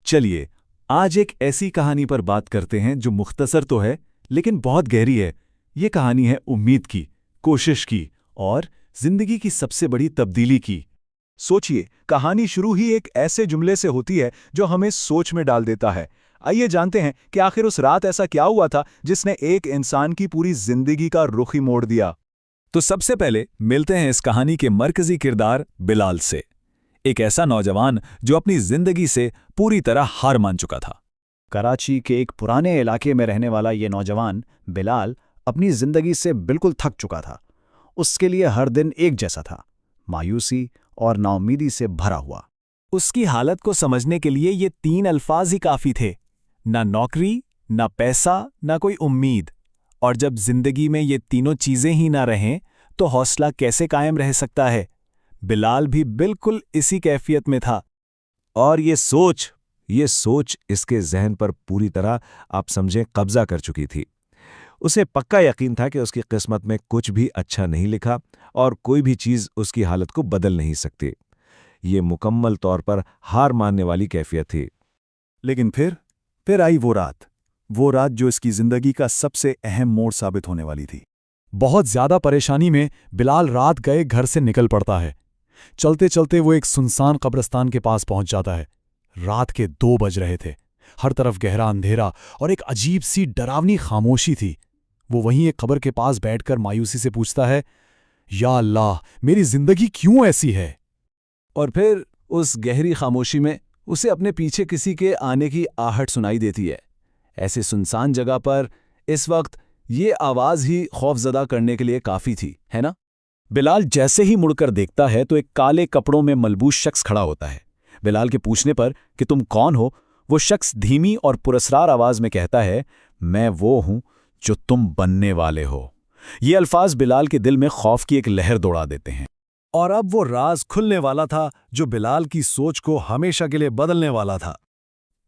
चलिए आज एक ऐसी कहानी पर बात करते हैं जो मुख्तसर तो है लेकिन बहुत गहरी है। ये कहानी है उम्मीद की, कोशिश की और जिंदगी की सबसे बड़ी तब्दीली की। सोचिए, कहानी शुरू ही एक ऐसे जुमले से होती है जो हमें सोच में डाल देता है। आइए जानते हैं कि आखिर उस रात ऐसा क्या हुआ था जिसने एक इंसान की पूरी जिंदगी का रुख ही मोड़ दिया। तो सबसे पहले मिलते हैं इस कहानी के मरकजी किरदार बिलाल से। एक ऐसा नौजवान जो अपनी जिंदगी से पूरी तरह हार मान चुका था। कराची के एक पुराने इलाके में रहने वाला ये नौजवान बिलाल अपनी जिंदगी से बिल्कुल थक चुका था। उसके लिए हर दिन एक जैसा था, मायूसी और नाउम्मीदी से भरा हुआ। उसकी हालत को समझने के लिए ये 3 अल्फाज ही काफी थे, ना नौकरी, ना पैसा, ना कोई उम्मीद। और जब जिंदगी में ये तीनों चीजें ही ना रहें तो हौसला कैसे कायम रह सकता है। बिलाल भी बिल्कुल इसी कैफियत में था। और ये सोच इसके जहन पर पूरी तरह आप समझें कब्जा कर चुकी थी। उसे पक्का यकीन था कि उसकी किस्मत में कुछ भी अच्छा नहीं लिखा और कोई भी चीज़ उसकी हालत को बदल नहीं सकती। ये मुकम्मल तौर पर हार मानने वाली कैफियत थी। लेकिन फिर आई वो रात जो इसकी जिंदगी का सबसे अहम मोड़ साबित होने वाली थी। बहुत ज्यादा परेशानी में बिलाल रात गए घर से निकल पड़ता है। चलते चलते वो एक सुनसान कब्रिस्तान के पास पहुंच जाता है। रात के 2 बज रहे थे। हर तरफ गहरा अंधेरा और एक अजीब सी डरावनी खामोशी थी। वो वहीं एक कब्र के पास बैठकर मायूसी से पूछता है, या अल्लाह, मेरी जिंदगी क्यों ऐसी है? और फिर उस गहरी खामोशी में उसे अपने पीछे किसी के आने की आहट सुनाई देती है। ऐसे सुनसान जगह पर इस वक्त ये आवाज ही खौफजदा करने के लिए काफी थी, है ना? बिलाल जैसे ही मुड़कर देखता है तो एक काले कपड़ों में मलबूस शख्स खड़ा होता है। बिलाल के पूछने पर कि तुम कौन हो, वो शख्स धीमी और पुरस्कार आवाज में कहता है, मैं वो हूं जो तुम बनने वाले हो। ये अल्फाज बिलाल के दिल में खौफ की एक लहर दौड़ा देते हैं। और अब वो राज खुलने वाला था जो बिलाल की सोच को हमेशा के लिए बदलने वाला था।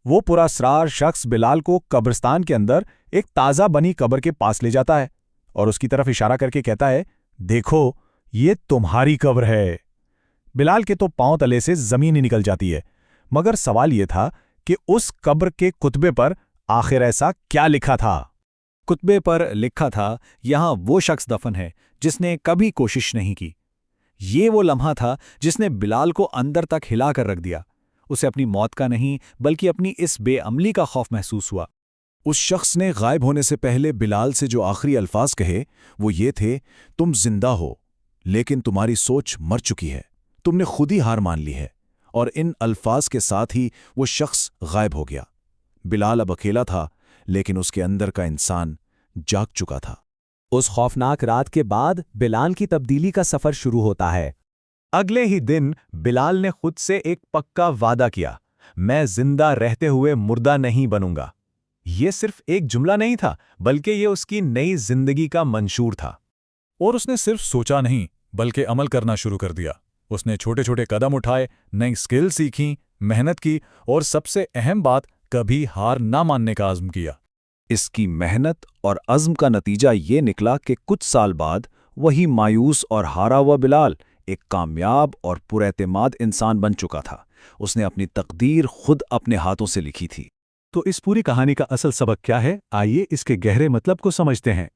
वो पुरस्कार शख्स बिलाल को कब्रिस्तान के अंदर एक ताज़ा बनी कब्र के पास ले जाता है और उसकी तरफ इशारा करके कहता है, देखो, ये तुम्हारी कब्र है। बिलाल के तो पांव तले से जमीन ही निकल जाती है। मगर सवाल ये था कि उस कब्र के कुतबे पर आखिर ऐसा क्या लिखा था? कुतबे पर लिखा था, यहां वो शख्स दफन है जिसने कभी कोशिश नहीं की। ये वो लम्हा था जिसने बिलाल को अंदर तक हिलाकर रख दिया। उसे अपनी मौत का नहीं बल्कि अपनी इस बेअमली का खौफ महसूस हुआ। उस शख्स ने गायब होने से पहले बिलाल से जो आखिरी अल्फाज कहे वो ये थे, तुम जिंदा हो लेकिन तुम्हारी सोच मर चुकी है, तुमने खुद ही हार मान ली है। और इन अल्फाज के साथ ही वो शख्स गायब हो गया। बिलाल अब अकेला था लेकिन उसके अंदर का इंसान जाग चुका था। उस खौफनाक रात के बाद बिलाल की तब्दीली का सफर शुरू होता है। अगले ही दिन बिलाल ने खुद से एक पक्का वादा किया, मैं जिंदा रहते हुए मुर्दा नहीं बनूंगा। ये सिर्फ एक जुमला नहीं था बल्कि ये उसकी नई जिंदगी का मंशूर था। और उसने सिर्फ सोचा नहीं बल्कि अमल करना शुरू कर दिया। उसने छोटे छोटे कदम उठाए, नई स्किल सीखी, मेहनत की और सबसे अहम बात, कभी हार ना मानने का आज़्म किया। इसकी मेहनत और अज़्म का नतीजा ये निकला कि कुछ साल बाद वही मायूस और हारा हुआ बिलाल एक कामयाब और पुरएतमाद इंसान बन चुका था। उसने अपनी तकदीर खुद अपने हाथों से लिखी थी। तो इस पूरी कहानी का असल सबक क्या है? आइए इसके गहरे मतलब को समझते हैं।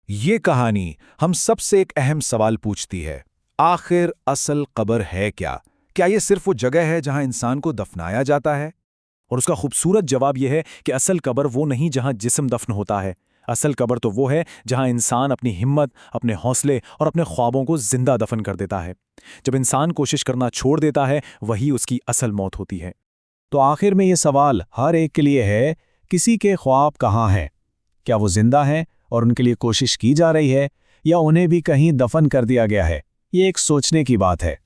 ये कहानी हम सबसे एक अहम सवाल पूछती है, आखिर असल कब्र है क्या? क्या ये सिर्फ वो जगह है जहां इंसान को दफनाया जाता है? और उसका खूबसूरत जवाब यह है कि असल कब्र वो नहीं जहां जिस्म दफन होता है। असल कब्र तो वो है जहां इंसान अपनी हिम्मत, अपने हौसले और अपने ख्वाबों को जिंदा दफन कर देता है। जब इंसान कोशिश करना छोड़ देता है, वही उसकी असल मौत होती है। तो आखिर में ये सवाल हर एक के लिए है, किसी के ख्वाब कहाँ हैं? क्या वो जिंदा हैं और उनके लिए कोशिश की जा रही है, या उन्हें भी कहीं दफन कर दिया गया है? ये एक सोचने की बात है।